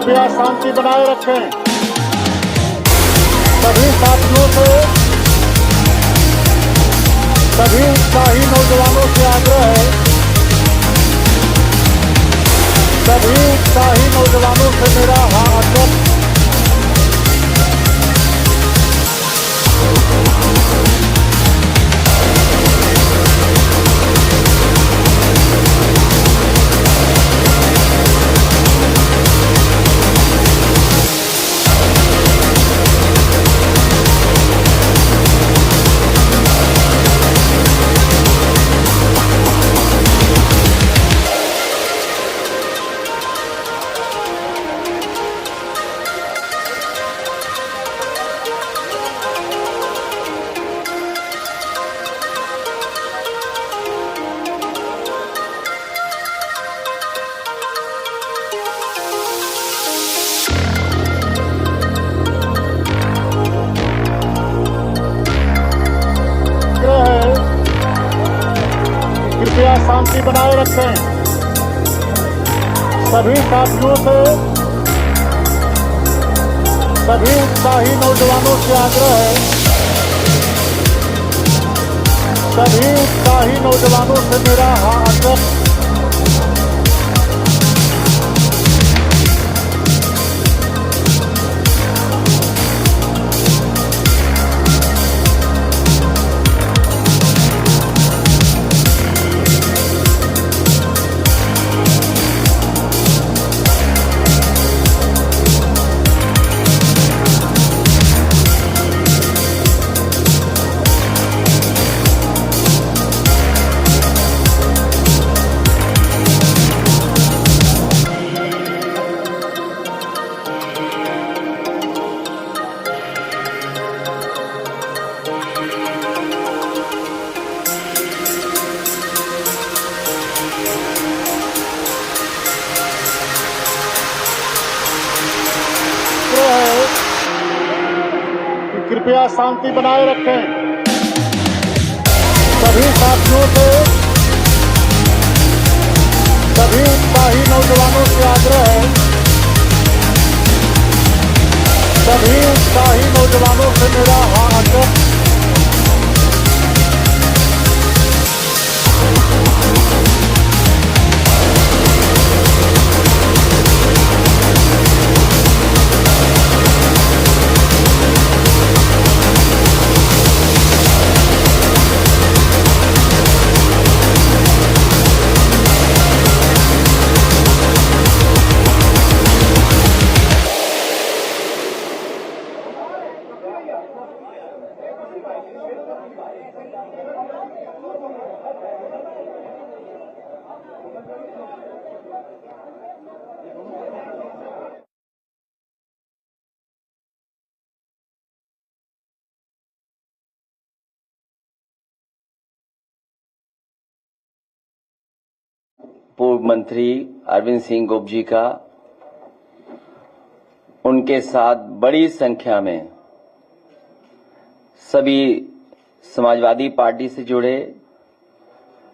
कृपया शांति बनाए रखें। सभी साथियों से, सभी उत्साही नौजवानों से आग्रह है, सभी उत्साही नौजवानों से मेरा आग्रह। कृपया शांति बनाए रखें। सभी साथियों से, सभी उत्साही नौजवानों से आग्रह है, सभी उत्साही नौजवानों से मेरा आग्रह। कृपया शांति बनाए रखें। सभी साथियों से, सभी उत्साही नौजवानों से आग्रह है, सभी उत्साही नौजवानों से मेरा आग्रह। पूर्व मंत्री अरविंद सिंह गोप जी का, उनके साथ बड़ी संख्या में सभी समाजवादी पार्टी से जुड़े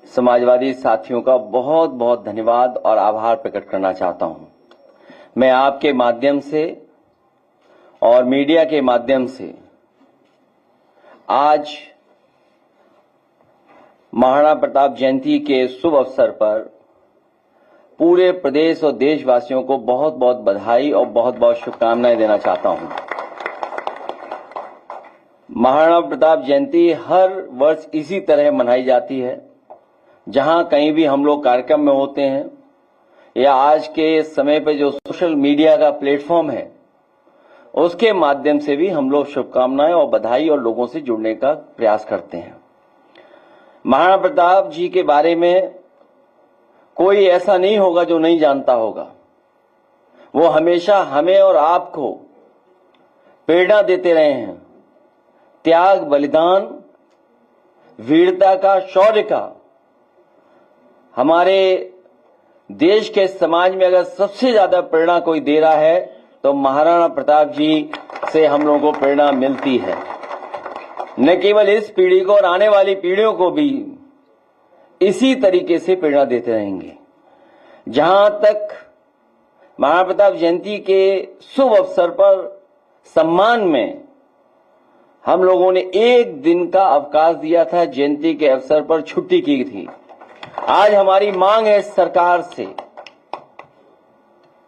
समाजवादी साथियों का बहुत बहुत धन्यवाद और आभार प्रकट करना चाहता हूं। मैं आपके माध्यम से और मीडिया के माध्यम से आज महाराणा प्रताप जयंती के शुभ अवसर पर पूरे प्रदेश और देशवासियों को बहुत बहुत बधाई और बहुत बहुत शुभकामनाएं देना चाहता हूं। महाराणा प्रताप जयंती हर वर्ष इसी तरह मनाई जाती है। जहां कहीं भी हम लोग कार्यक्रम में होते हैं या आज के समय पे जो सोशल मीडिया का प्लेटफॉर्म है, उसके माध्यम से भी हम लोग शुभकामनाएं और बधाई और लोगों से जुड़ने का प्रयास करते हैं। महाराणा प्रताप जी के बारे में कोई ऐसा नहीं होगा जो नहीं जानता होगा। वो हमेशा हमें और आपको प्रेरणा देते रहे हैं। त्याग, बलिदान, वीरता का, शौर्य का। हमारे देश के समाज में अगर सबसे ज्यादा प्रेरणा कोई दे रहा है तो महाराणा प्रताप जी से हम लोगों को प्रेरणा मिलती है। न केवल इस पीढ़ी को और आने वाली पीढ़ियों को भी इसी तरीके से प्रेरणा देते रहेंगे। जहां तक महाराणा प्रताप जयंती के शुभ अवसर पर सम्मान में हम लोगों ने एक दिन का अवकाश दिया था, जयंती के अवसर पर छुट्टी की थी। आज हमारी मांग है सरकार से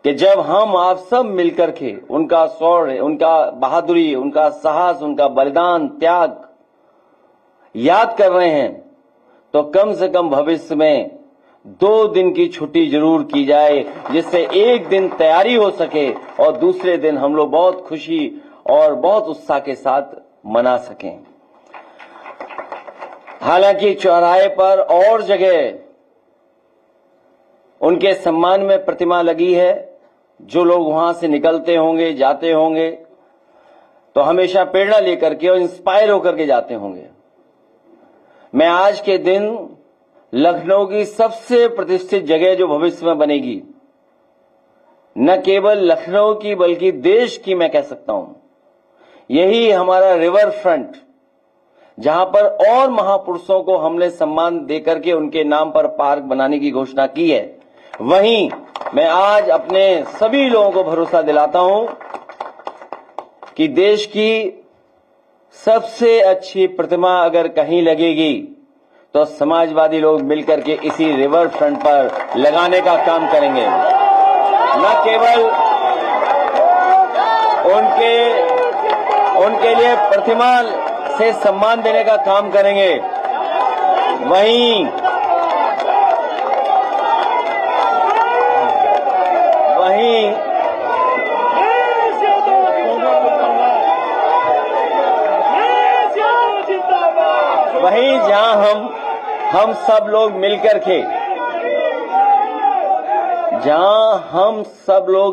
कि जब हम आप सब मिलकर के उनका शौर्य, उनका बहादुरी, उनका साहस, उनका बलिदान, त्याग याद कर रहे हैं, तो कम से कम भविष्य में 2 दिन की छुट्टी जरूर की जाए, जिससे एक दिन तैयारी हो सके और दूसरे दिन हम लोग बहुत खुशी और बहुत उत्साह के साथ मना सकें। हालांकि चौराहे पर और जगह उनके सम्मान में प्रतिमा लगी है। जो लोग वहां से निकलते होंगे, जाते होंगे, तो हमेशा प्रेरणा लेकर के और इंस्पायर होकर के जाते होंगे। मैं आज के दिन लखनऊ की सबसे प्रतिष्ठित जगह जो भविष्य में बनेगी, न केवल लखनऊ की बल्कि देश की मैं कह सकता हूं, यही हमारा रिवर फ्रंट, जहां पर और महापुरुषों को हमने सम्मान देकर के उनके नाम पर पार्क बनाने की घोषणा की है, वहीं मैं आज अपने सभी लोगों को भरोसा दिलाता हूं कि देश की सबसे अच्छी प्रतिमा अगर कहीं लगेगी तो समाजवादी लोग मिलकर के इसी रिवर फ्रंट पर लगाने का काम करेंगे। न केवल उनके लिए प्रतिमा से सम्मान देने का काम करेंगे, वहीं जहां हम सब लोग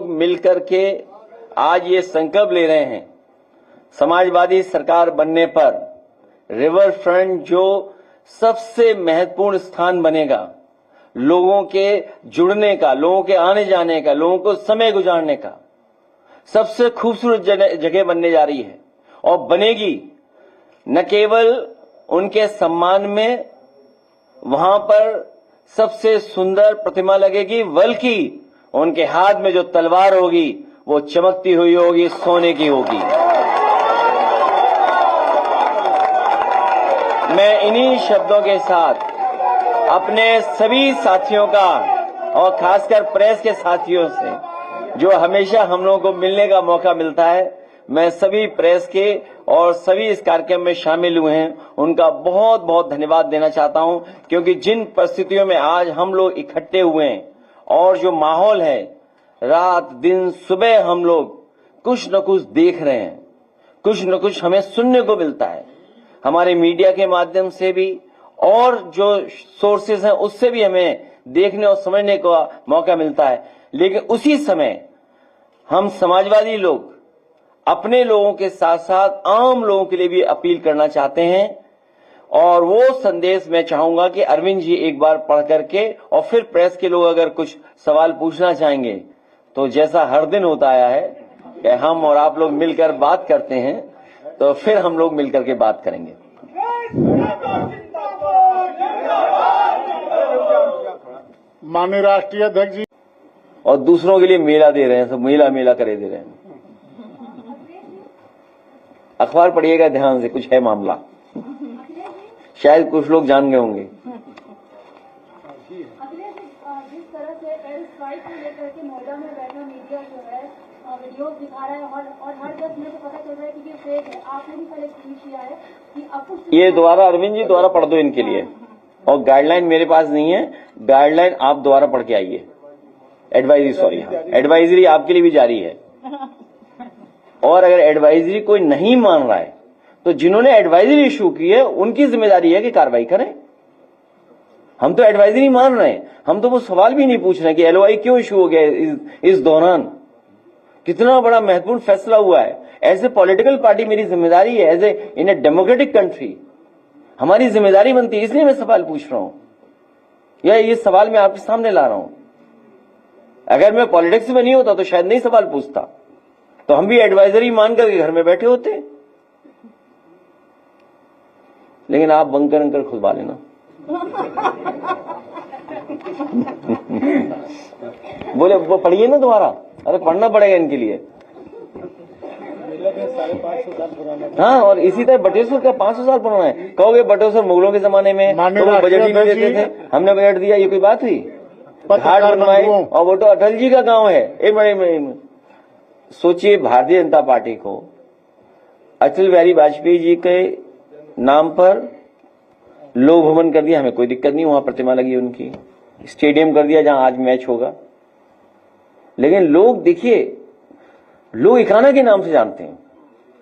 मिलकर के आज ये संकल्प ले रहे हैं, समाजवादी सरकार बनने पर रिवर फ्रंट जो सबसे महत्वपूर्ण स्थान बनेगा, लोगों के जुड़ने का, लोगों के आने जाने का, लोगों को समय गुजारने का सबसे खूबसूरत जगह बनने जा रही है और बनेगी। न केवल उनके सम्मान में वहां पर सबसे सुंदर प्रतिमा लगेगी, बल्कि उनके हाथ में जो तलवार होगी वो चमकती हुई होगी, सोने की होगी। मैं इन्हीं शब्दों के साथ अपने सभी साथियों का और खासकर प्रेस के साथियों से जो हमेशा हम लोगों को मिलने का मौका मिलता है, मैं सभी प्रेस के और सभी इस कार्यक्रम में शामिल हुए हैं उनका बहुत बहुत धन्यवाद देना चाहता हूं, क्योंकि जिन परिस्थितियों में आज हम लोग इकट्ठे हुए हैं और जो माहौल है, रात दिन सुबह हम लोग कुछ न कुछ देख रहे हैं, कुछ न कुछ हमें सुनने को मिलता है, हमारे मीडिया के माध्यम से भी और जो सोर्सेज हैं उससे भी हमें देखने और समझने का मौका मिलता है। लेकिन उसी समय हम समाजवादी लोग अपने लोगों के साथ साथ आम लोगों के लिए भी अपील करना चाहते हैं, और वो संदेश मैं चाहूंगा कि अरविंद जी एक बार पढ़ करके और फिर प्रेस के लोग अगर कुछ सवाल पूछना चाहेंगे तो जैसा हर दिन होता आया है कि हम और आप लोग मिलकर बात करते हैं, तो फिर हम लोग मिलकर के बात करेंगे। माननीय राष्ट्रीय अध्यक्ष जी और दूसरों के लिए मेला दे रहे हैं, सब मेला करे दे रहे हैं। अखबार पढ़िएगा ध्यान से, कुछ है मामला, शायद कुछ लोग जान गए होंगे। जिस तरह से एयर स्ट्राइक को लेकर के नोएडा में बैठा मीडिया जो है वीडियोस दिखा रहा है और हर 10 मिनट को पता चल रहा है कि ये फेक है। आपने भी कल एक ट्वीट किया है कि अब ये दोबारा अरविंद जी दोबारा पढ़ दो इनके लिए, और गाइडलाइन मेरे पास नहीं है, गाइडलाइन आप दोबारा पढ़ के आइए। एडवाइजरी, सॉरी, एडवाइजरी आपके लिए भी जारी है। और अगर एडवाइजरी कोई नहीं मान रहा है तो जिन्होंने एडवाइजरी इशू की है उनकी जिम्मेदारी है कि कार्रवाई करें। हम तो एडवाइजरी मान रहे हैं, हम तो वो सवाल भी नहीं पूछ रहे कि एलओआई क्यों इशू हो गया इस दौरान, कितना बड़ा महत्वपूर्ण फैसला हुआ है। एज ए पॉलिटिकल पार्टी मेरी जिम्मेदारी है, as a in a democratic country हमारी जिम्मेदारी बनती है, इसलिए मैं सवाल पूछ रहा हूं या ये सवाल मैं आपके सामने ला रहा हूं। अगर मैं पॉलिटिक्स में नहीं होता तो शायद नहीं सवाल पूछता, तो हम भी एडवाइजरी मान करके घर में बैठे होते। लेकिन आप बंकर अंकर खुलवा लेना। बोले वो पढ़िए ना दोबारा, अरे पढ़ना पड़ेगा इनके लिए। 550 हाँ, और इसी तरह बटेश्वर का 500 साल पुराना है। कहोगे बटेश्वर मुगलों के जमाने में तो वो बजट ही नहीं देते थे, हमने बजट दिया, ये कोई बात हुई? घाट बनवाए और वो तो अटल जी का गांव है। एक मिनट सोचिए, भारतीय जनता पार्टी को अटल बिहारी वाजपेयी जी के नाम पर लोक भवन कर दिया, हमें कोई दिक्कत नहीं, वहां प्रतिमा लगी उनकी, स्टेडियम कर दिया जहां आज मैच होगा। लेकिन लोग देखिए, लोग इकाना के नाम से जानते हैं,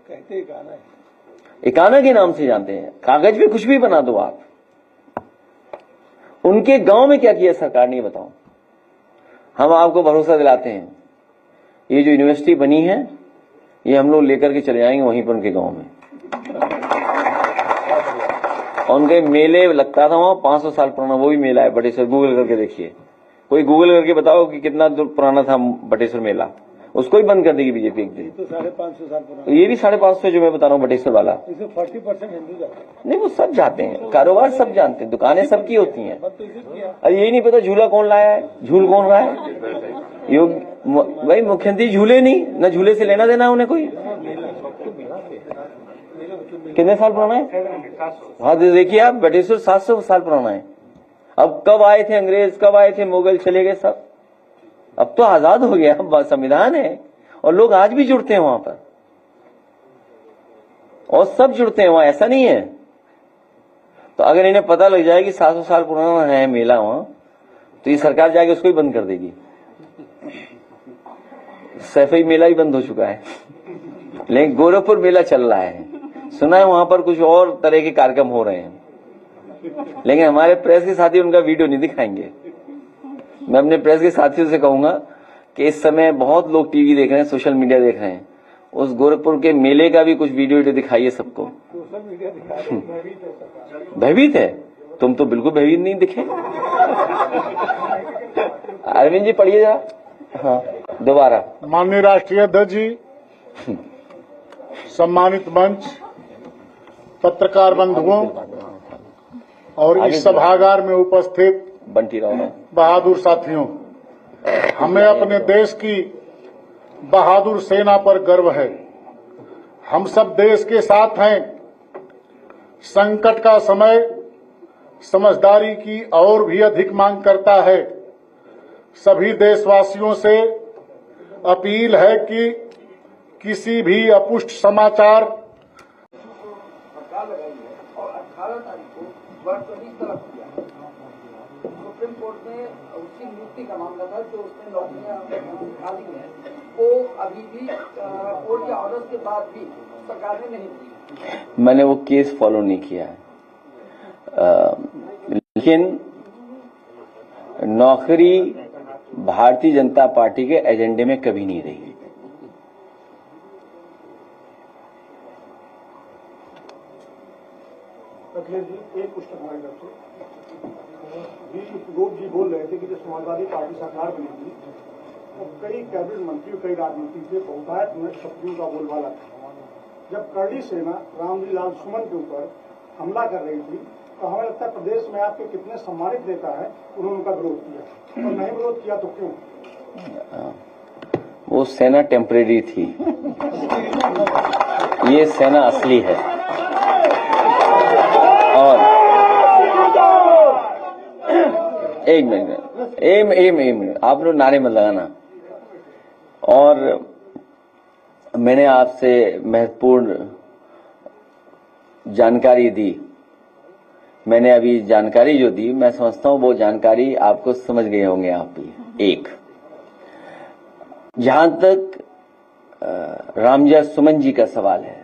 कहते इकाना है, इकाना के नाम से जानते हैं। कागज पे कुछ भी बना दो आप। उनके गांव में क्या किया सरकार ने, बताओ। हम आपको भरोसा दिलाते हैं, ये जो यूनिवर्सिटी बनी है ये हम लोग लेकर के चले जाएंगे वहीं पर उनके गांव में। और उनके मेले लगता था वहां, 500 साल पुराना वो भी मेला है बटेश्वर, गूगल करके देखिए, कोई गूगल करके बताओ कि कितना पुराना था बटेश्वर मेला। उसको ही बंद कर देगी बीजेपी एक दिन। तो 550 साल पुराना, ये भी 550 जो मैं बता रहा हूँ बटेश्वर वाला। इसमें 40% हिंदू जाते हैं। नहीं, वो सब जाते हैं, कारोबार सब जानते हैं, दुकानें सबकी होती हैं। बंद तो इसे किया। अरे यही नहीं पता झूला कौन लाया है, झूल कौन रहा है। भाई मुख्यमंत्री झूले नहीं, न झूले से लेना देना उन्हें कोई। कितने साल पुराना है? हाँ देखिए आप, बटेश्वर 700 साल पुराना है। अब कब आए थे अंग्रेज, कब आए थे मुगल, चले गए सब। अब तो आजाद हो गया, अब संविधान है और लोग आज भी जुड़ते हैं वहां पर, और सब जुड़ते हैं वहां, ऐसा नहीं है। तो अगर इन्हें पता लग जाए कि 700 साल पुराना है मेला वहां, तो ये सरकार जाके उसको ही बंद कर देगी। सैफई मेला ही बंद हो चुका है, लेकिन गोरखपुर मेला चल रहा है। सुना है वहां पर कुछ और तरह के कार्यक्रम हो रहे हैं, लेकिन हमारे प्रेस के साथी उनका वीडियो नहीं दिखाएंगे। मैं अपने प्रेस के साथियों से कहूंगा कि इस समय बहुत लोग टीवी देख रहे हैं, सोशल मीडिया देख रहे हैं, उस गोरखपुर के मेले का भी कुछ वीडियो दिखाइए सबको। सोशल मीडिया दिखा रहे हैं, भयभीत है, तुम तो बिल्कुल भयभीत नहीं दिखे। अरविंद जी पढ़िए जरा, हाँ दोबारा। माननीय राष्ट्रीय अध्यक्ष जी, सम्मानित मंच, पत्रकार बंधुओं और इस सभागार में उपस्थित बंटी राव बहादुर साथियों, हमें अपने देश की बहादुर सेना पर गर्व है। हम सब देश के साथ हैं। संकट का समय समझदारी की और भी अधिक मांग करता है। सभी देशवासियों से अपील है कि किसी भी अपुष्ट समाचार और 18 तारीख को वर्ष 20 तलब किया। सुप्रीम कोर्ट में उसकी नियुक्ति का मामला था, जो उसने नौकरियां खाली हैं, वो अभी भी कोर्ट के ऑर्डर के बाद भी सरकार ने नहीं दी। मैंने वो केस फॉलो नहीं किया है, लेकिन नौकरी भारतीय जनता पार्टी के एजेंडे में कभी नहीं रही। अखिलेश जी, एक पुस्तक हमारी तरफ से लोग जी बोल रहे थे कि जब समाजवादी पार्टी सरकार बनेगी तो कई कैबिनेट मंत्री और कई राजमंत्री से बहुतायत में शक्तियों का बोलबाला था। जब करड़ी सेना रामजी लाल सुमन के ऊपर हमला कर रही थी तो हमें लगता है प्रदेश में आपके कितने सम्मानित नेता है उन्होंने उनका विरोध किया, और नहीं विरोध किया तो क्यों? वो सेना टेम्परेरी थी, ये सेना असली है। और एक मिनट आप लोग नारे मत लगाना। और मैंने आपसे महत्वपूर्ण जानकारी दी। मैंने अभी जानकारी जो दी, मैं समझता हूं वो जानकारी आपको समझ गए होंगे आप भी। एक, जहां तक रामजा सुमन जी का सवाल है,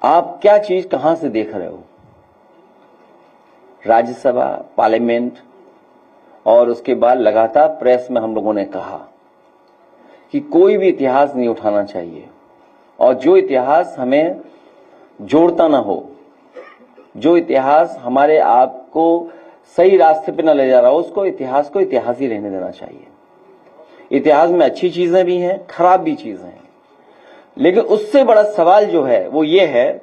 आप क्या चीज कहां से देख रहे हो? राज्यसभा, पार्लियामेंट, और उसके बाद लगातार प्रेस में हम लोगों ने कहा कि कोई भी इतिहास नहीं उठाना चाहिए, और जो इतिहास हमें जोड़ता ना हो, जो इतिहास हमारे आप को सही रास्ते पे न ले जा रहा हो, उसको इतिहास को इतिहास ही रहने देना चाहिए। इतिहास में अच्छी चीजें भी हैं, खराब भी चीजें हैं, लेकिन उससे बड़ा सवाल जो है वो ये है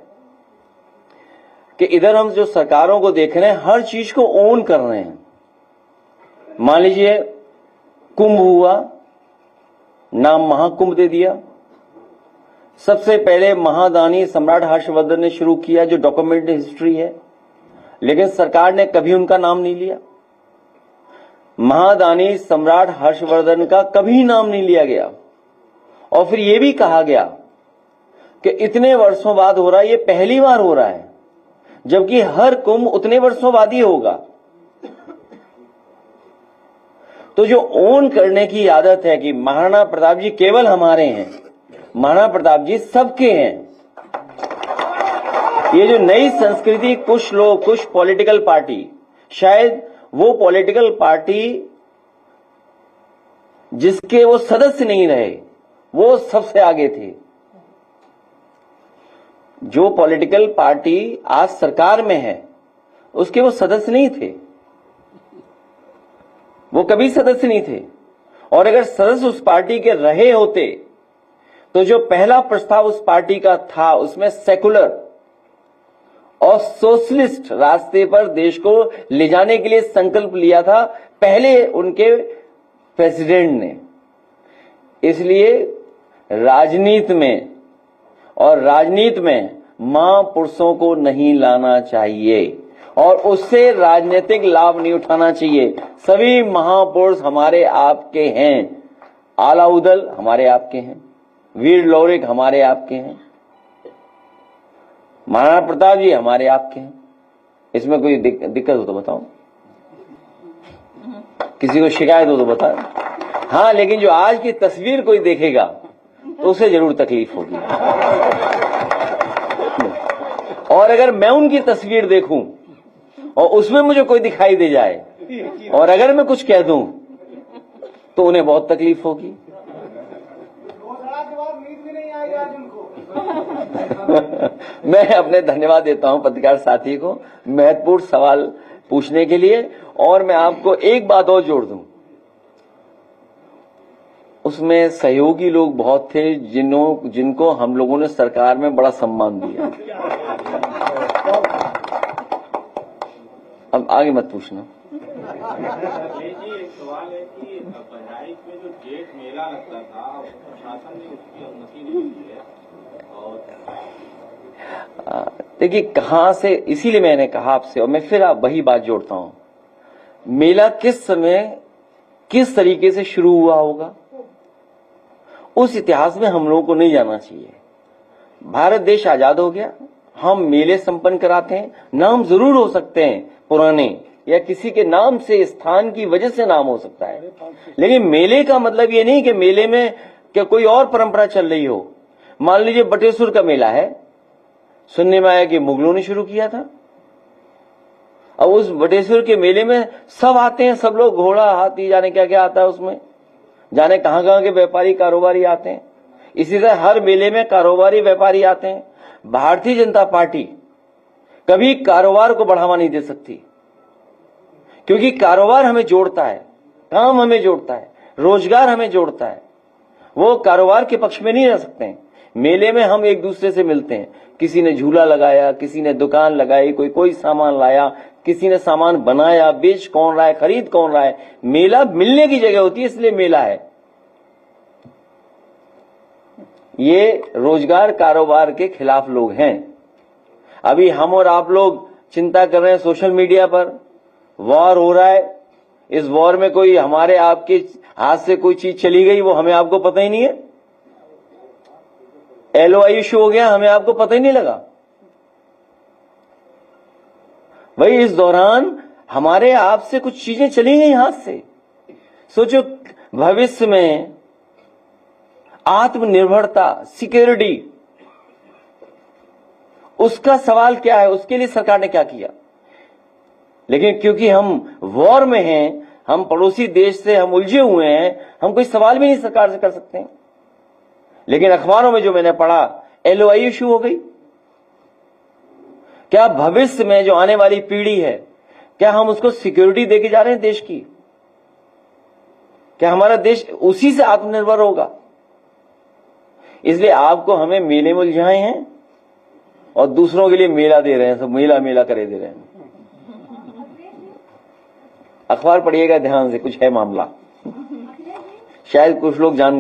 कि इधर हम जो सरकारों को देख रहे हैं हर चीज को ओन कर रहे हैं। मान लीजिए कुंभ हुआ, नाम महाकुंभ दे दिया। सबसे पहले महादानी सम्राट हर्षवर्धन ने शुरू किया, जो डॉक्यूमेंट हिस्ट्री है, लेकिन सरकार ने कभी उनका नाम नहीं लिया। महादानी सम्राट हर्षवर्धन का कभी नाम नहीं लिया गया। और फिर यह भी कहा गया कि इतने वर्षों बाद हो रहा है, ये पहली बार हो रहा है, जबकि हर कुंभ उतने वर्षों बाद ही होगा। तो जो ओन करने की आदत है कि महाराणा प्रताप जी केवल हमारे हैं, महाराणा प्रताप जी सबके हैं, ये जो नई संस्कृति कुछ लोग, कुछ पॉलिटिकल पार्टी, शायद वो पॉलिटिकल पार्टी जिसके वो सदस्य नहीं रहे, वो सबसे आगे थे। जो पॉलिटिकल पार्टी आज सरकार में है, उसके वो सदस्य नहीं थे, वो कभी सदस्य नहीं थे। और अगर सदस्य उस पार्टी के रहे होते तो जो पहला प्रस्ताव उस पार्टी का था, उसमें सेकुलर और सोशलिस्ट रास्ते पर देश को ले जाने के लिए संकल्प लिया था पहले उनके प्रेसिडेंट ने। इसलिए राजनीति में महापुरुषों को नहीं लाना चाहिए और उससे राजनीतिक लाभ नहीं उठाना चाहिए। सभी महापुरुष हमारे आपके हैं। आलाउदल हमारे आपके हैं, वीर लौरिक हमारे आपके हैं, महाराणा प्रताप जी हमारे आपके हैं। इसमें कोई दिक्कत हो तो बताओ, किसी को शिकायत हो तो बताओ। हाँ, लेकिन जो आज की तस्वीर कोई देखेगा तो उसे जरूर तकलीफ होगी। और अगर मैं उनकी तस्वीर देखूं और उसमें मुझे कोई दिखाई दे जाए और अगर मैं कुछ कह दूं तो उन्हें बहुत तकलीफ होगी। मैं अपने धन्यवाद देता हूं पत्रकार साथी को महत्वपूर्ण सवाल पूछने के लिए। और मैं आपको एक बात और जोड़ दूं, उसमें सहयोगी लोग बहुत थे जिनको हम लोगों ने सरकार में बड़ा सम्मान दिया। अब आगे मत पूछना। एक सवाल है कि बहराइच में जो जेठ मेला लगता था, प्रशासन ने उसकी अनुमति नहीं दी है। और देखिए कहां से, इसीलिए मैंने कहा आपसे, और मैं फिर वही बात जोड़ता हूं, मेला किस समय किस तरीके से शुरू हुआ होगा उस इतिहास में हम लोगों को नहीं जाना चाहिए। भारत देश आजाद हो गया, हम मेले संपन्न कराते हैं। नाम जरूर हो सकते हैं पुराने, या किसी के नाम से, स्थान की वजह से नाम हो सकता है, लेकिन मेले का मतलब ये नहीं कि मेले में क्या कोई और परंपरा चल रही हो। मान लीजिए बटेश्वर का मेला है, सुनने में आया कि मुगलों ने शुरू किया था। अब उस बटेश्वर के मेले में सब आते हैं, सब लोग, घोड़ा, हाथी, जाने क्या क्या आता है उसमें, जाने कहां कहां के व्यापारी कारोबारी आते हैं। इसी तरह हर मेले में कारोबारी व्यापारी आते हैं। भारतीय जनता पार्टी कभी कारोबार को बढ़ावा नहीं दे सकती, क्योंकि कारोबार हमें जोड़ता है, काम हमें जोड़ता है, रोजगार हमें जोड़ता है। वो कारोबार के पक्ष में नहीं रह सकते हैं। मेले में हम एक दूसरे से मिलते हैं, किसी ने झूला लगाया, किसी ने दुकान लगाई, कोई सामान लाया, किसी ने सामान बनाया, बेच कौन रहा है, खरीद कौन रहा है। मेला मिलने की जगह होती है, इसलिए मेला है। ये रोजगार कारोबार के खिलाफ लोग हैं। अभी हम और आप लोग चिंता कर रहे हैं, सोशल मीडिया पर वॉर हो रहा है, इस वॉर में कोई हमारे आपके हाथ से कोई चीज चली गई, वो हमें आपको पता ही नहीं है। LOI इशू हो गया, हमें आपको पता ही नहीं लगा। भाई इस दौरान हमारे आपसे कुछ चीजें चली गई हाथ से। सोचो भविष्य में आत्मनिर्भरता, सिक्योरिटी, उसका सवाल क्या है, उसके लिए सरकार ने क्या किया। लेकिन क्योंकि हम वॉर में हैं, हम पड़ोसी देश से हम उलझे हुए हैं, हम कोई सवाल भी नहीं सरकार से कर सकते हैं। लेकिन अखबारों में जो मैंने पढ़ा, LOI इशू हो गई। क्या भविष्य में जो आने वाली पीढ़ी है, क्या हम उसको सिक्योरिटी देके जा रहे हैं देश की? क्या हमारा देश उसी से आत्मनिर्भर होगा? इसलिए आपको हमें मेले में उलझाए हैं और दूसरों के लिए मेला दे रहे हैं, सब मेला मेला करे दे रहे हैं। अखबार पढ़िएगा ध्यान से, कुछ है मामला, शायद कुछ लोग जान